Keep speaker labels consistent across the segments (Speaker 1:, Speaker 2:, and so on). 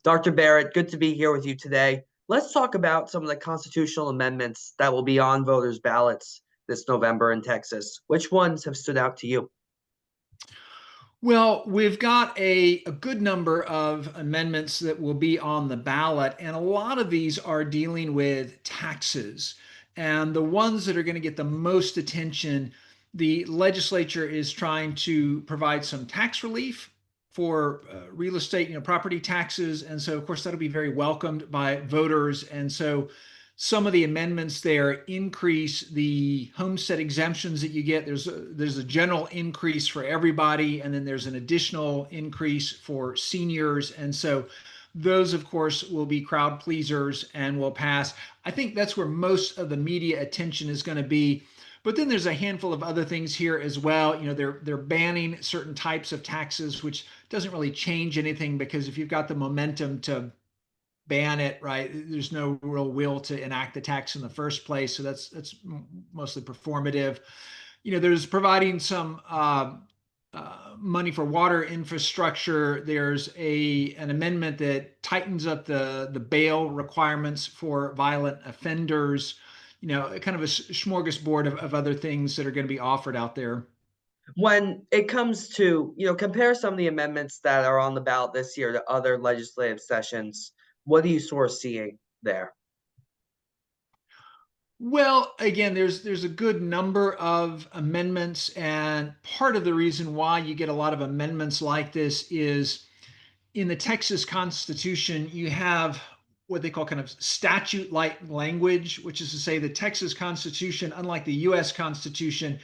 Speaker 1: Dr. Barrett, good to be here with you today. Let's talk about some of the constitutional amendments that will be on voters' ballots this November in Texas. Which ones have stood out to you?
Speaker 2: Well, we've got a good number of amendments that will be on the ballot, and a lot of these are dealing with taxes. And the ones that are going to get the most attention, the legislature is trying to provide some tax relief for real estate, property taxes. And so, of course, that'll be very welcomed by voters. And so, some of the amendments there increase the homestead exemptions that you get. There's a general increase for everybody, and then there's an additional increase for seniors. And so those, of course, will be crowd pleasers and will pass. I think that's where most of the media attention is going to be. But then there's a handful of other things here as well. They're banning certain types of taxes, which doesn't really change anything because if you've got the momentum to ban it, right? There's no real will to enact the tax in the first place, so that's mostly performative. There's providing some money for water infrastructure. There's an amendment that tightens up the bail requirements for violent offenders. Kind of a smorgasbord of other things that are going to be offered out there.
Speaker 1: When it comes to, compare some of the amendments that are on the ballot this year to other legislative sessions, what are you sort of seeing there?
Speaker 2: Well, again, there's a good number of amendments, and part of the reason why you get a lot of amendments like this is in the Texas Constitution, you have what they call kind of statute-like language, which is to say the Texas Constitution, unlike the US Constitution,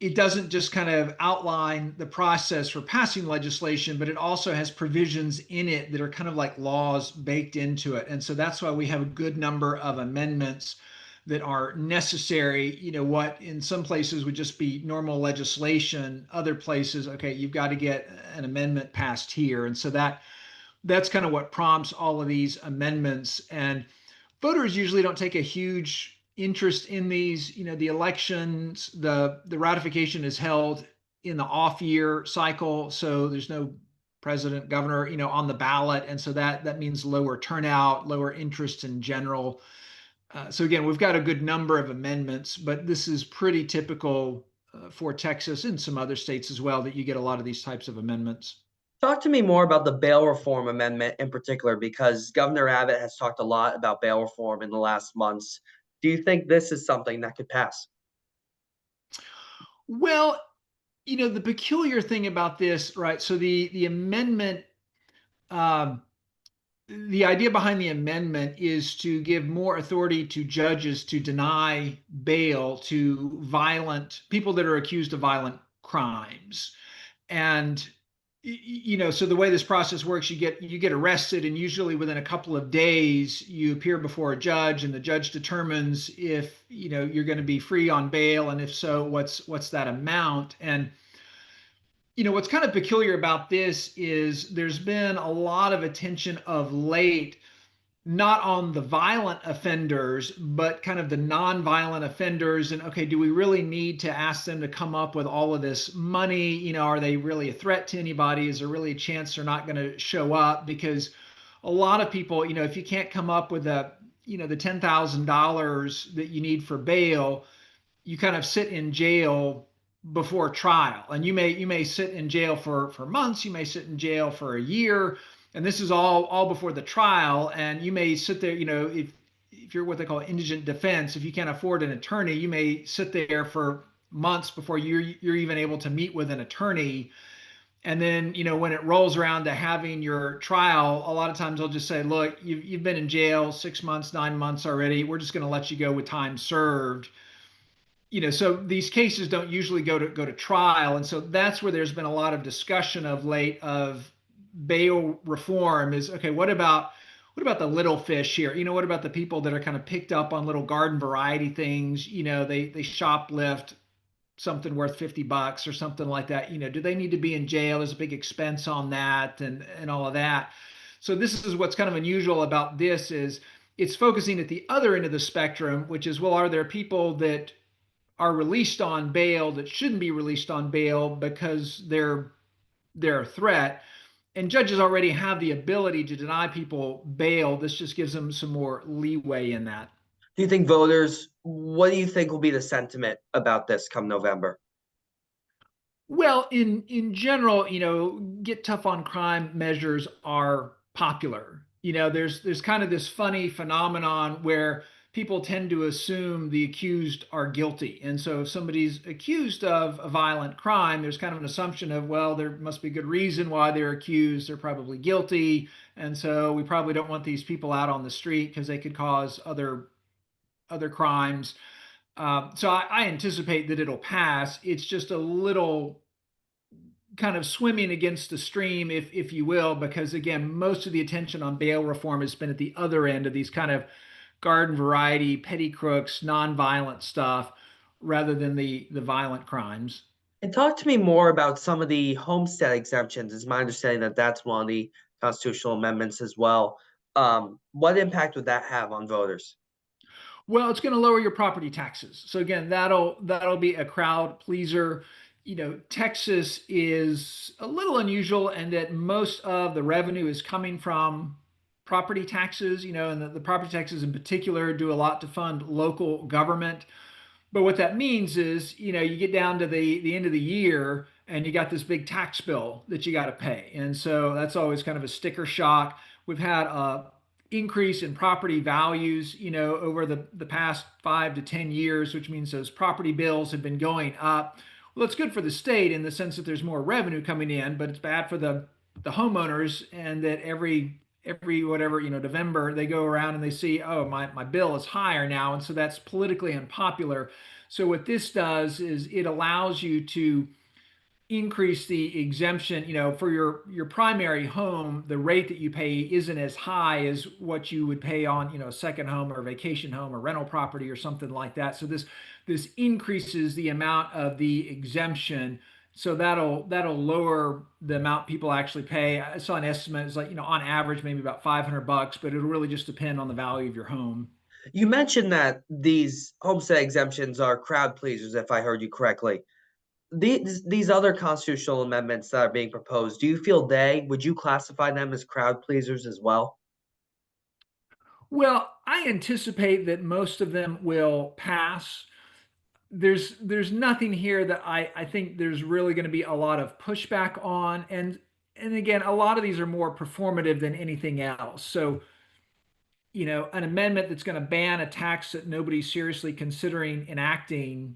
Speaker 2: it doesn't just kind of outline the process for passing legislation, but it also has provisions in it that are kind of like laws baked into it. And so that's why we have a good number of amendments that are necessary. What in some places would just be normal legislation, other places, okay, you've got to get an amendment passed here. And so that's kind of what prompts all of these amendments. And voters usually don't take a huge interest in these. The elections, the ratification is held in the off year cycle, so there's no president, governor, on the ballot, and so that means lower turnout, lower interest in general. So again, we've got a good number of amendments, but this is pretty typical for Texas and some other states as well that you get a lot of these types of amendments.
Speaker 1: Talk to me more about the bail reform amendment in particular, because Governor Abbott has talked a lot about bail reform in the last months. Do you think this is something that could pass?
Speaker 2: Well, the peculiar thing about this, right? So the amendment, um, the idea behind the amendment is to give more authority to judges to deny bail to violent people that are accused of violent crimes. And so the way this process works, you get arrested, and usually within a couple of days you appear before a judge, and the judge determines if you're going to be free on bail, and if so, what's that amount. And what's kind of peculiar about this is there's been a lot of attention of late, not on the violent offenders, but kind of the non-violent offenders. And okay, do we really need to ask them to come up with all of this money? Are they really a threat to anybody? Is there really a chance they're not going to show up? Because a lot of people, if you can't come up with the $10,000 that you need for bail, you kind of sit in jail before trial, and you may sit in jail for months, you may sit in jail for a year, and this is all before the trial. And you may sit there, if you're what they call indigent defense, if you can't afford an attorney, you may sit there for months before you're even able to meet with an attorney. And then when it rolls around to having your trial, a lot of times they'll just say, look, you've been in jail 6 months, 9 months already, we're just going to let you go with time served. So these cases don't usually go to trial. And so that's where there's been a lot of discussion of late of bail reform. Is okay, what about the little fish here? What about the people that are kind of picked up on little garden variety things? They shoplift something worth $50 or something like that. Do they need to be in jail? There's a big expense on that and all of that. So this is what's kind of unusual about this is it's focusing at the other end of the spectrum, which is, well, are there people that are released on bail that shouldn't be released on bail because they're a threat? And judges already have the ability to deny people bail. This just gives them some more leeway in that.
Speaker 1: Do you think voters, what do you think will be the sentiment about this come November?
Speaker 2: Well, in general, get tough on crime measures are popular. There's kind of this funny phenomenon where people tend to assume the accused are guilty. And so if somebody's accused of a violent crime, there's kind of an assumption of, well, there must be good reason why they're accused. They're probably guilty. And so we probably don't want these people out on the street because they could cause other crimes. So I anticipate that it'll pass. It's just a little kind of swimming against the stream, if you will, because again, most of the attention on bail reform has been at the other end of these kind of garden variety, petty crooks, nonviolent stuff, rather than the violent crimes.
Speaker 1: And talk to me more about some of the homestead exemptions. It's my understanding that that's one of the constitutional amendments as well. What impact would that have on voters?
Speaker 2: Well, it's going to lower your property taxes. So again, that'll be a crowd pleaser. Texas is a little unusual in that most of the revenue is coming from property taxes, and the property taxes in particular do a lot to fund local government. But what that means is, you get down to the end of the year and you got this big tax bill that you got to pay. And so that's always kind of a sticker shock. We've had a increase in property values, over the past 5 to 10 years, which means those property bills have been going up. Well, it's good for the state in the sense that there's more revenue coming in, but it's bad for the homeowners, and that every whatever, November, they go around and they see, oh, my bill is higher now. And so that's politically unpopular. So what this does is it allows you to increase the exemption, for your primary home. The rate that you pay isn't as high as what you would pay on, a second home or a vacation home or rental property or something like that. So this increases the amount of the exemption. So that'll lower the amount people actually pay. I saw an estimate, it's like, on average maybe about $500, but it'll really just depend on the value of your home.
Speaker 1: You mentioned that these homestead exemptions are crowd pleasers, if I heard you correctly. These other constitutional amendments that are being proposed, do you feel would you classify them as crowd pleasers as well?
Speaker 2: Well, I anticipate that most of them will pass. There's nothing here that I think there's really going to be a lot of pushback on. And again, a lot of these are more performative than anything else. So, an amendment that's going to ban a tax that nobody's seriously considering enacting,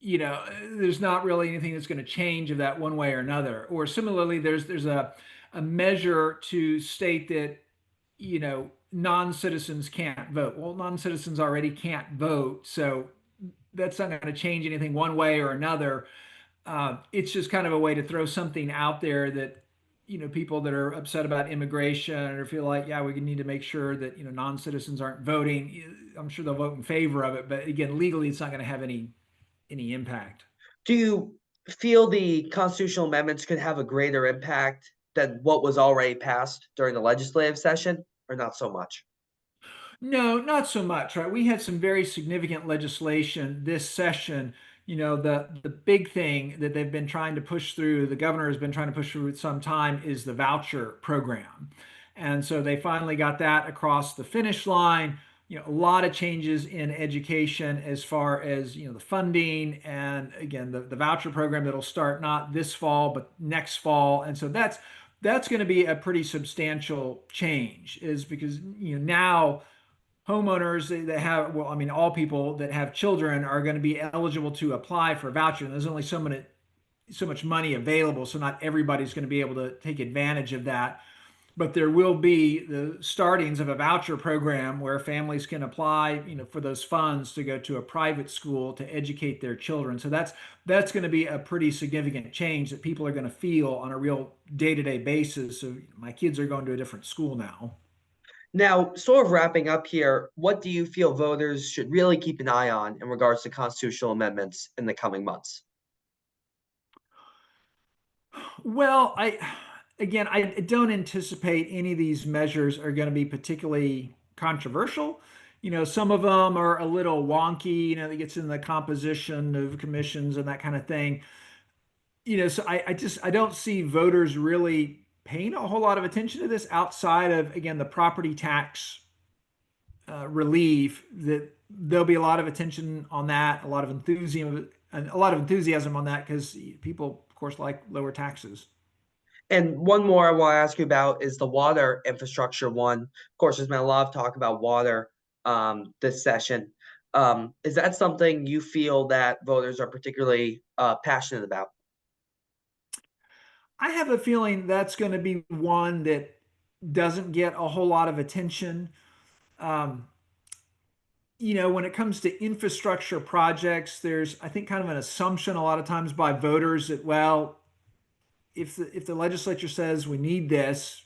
Speaker 2: there's not really anything that's going to change of that one way or another. Or similarly, there's a measure to state that, non-citizens can't vote. Well, non-citizens already can't vote, so that's not going to change anything one way or another. It's just kind of a way to throw something out there that, people that are upset about immigration or feel like, yeah, we need to make sure that, non-citizens aren't voting. I'm sure they'll vote in favor of it, but again, legally, it's not going to have any impact.
Speaker 1: Do you feel the constitutional amendments could have a greater impact than what was already passed during the legislative session, or not so much?
Speaker 2: No, not so much, right? We had some very significant legislation this session. The big thing that they've been trying to push through, the governor has been trying to push through at some time, is the voucher program. And so they finally got that across the finish line. A lot of changes in education as far as, the funding, and again, the voucher program that'll start not this fall, but next fall. And so that's going to be a pretty substantial change, is because, now homeowners that have, well, I mean, all people that have children are going to be eligible to apply for a voucher. And there's only so much money available, so not everybody's going to be able to take advantage of that. But there will be the startings of a voucher program where families can apply, for those funds to go to a private school to educate their children. So that's going to be a pretty significant change that people are going to feel on a real day-to-day basis. So my kids are going to a different school now.
Speaker 1: Now, sort of wrapping up here, what do you feel voters should really keep an eye on in regards to constitutional amendments in the coming months?
Speaker 2: Well, I don't anticipate any of these measures are going to be particularly controversial. Some of them are a little wonky, that gets in the composition of commissions and that kind of thing. So I don't see voters really paying a whole lot of attention to this outside of, again, the property tax relief. That there'll be a lot of attention on that, a lot of enthusiasm on that because people, of course, like lower taxes.
Speaker 1: And one more I want to ask you about is the water infrastructure one. Of course, there's been a lot of talk about water this session. Is that something you feel that voters are particularly passionate about?
Speaker 2: I have a feeling that's going to be one that doesn't get a whole lot of attention. Um, when it comes to infrastructure projects, there's, I think, kind of an assumption a lot of times by voters that, well, if the legislature says we need this,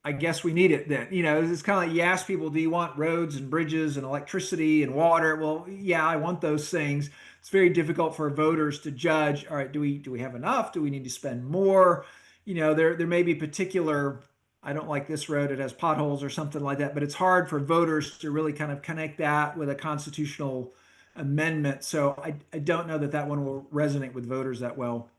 Speaker 2: I guess we need it then. It's kind of like you ask people, do you want roads and bridges and electricity and water? Well, yeah, I want those things. It's very difficult for voters to judge, all right, do we have enough? Do we need to spend more? There may be particular, I don't like this road, it has potholes or something like that, but it's hard for voters to really kind of connect that with a constitutional amendment. So I don't know that that one will resonate with voters that well.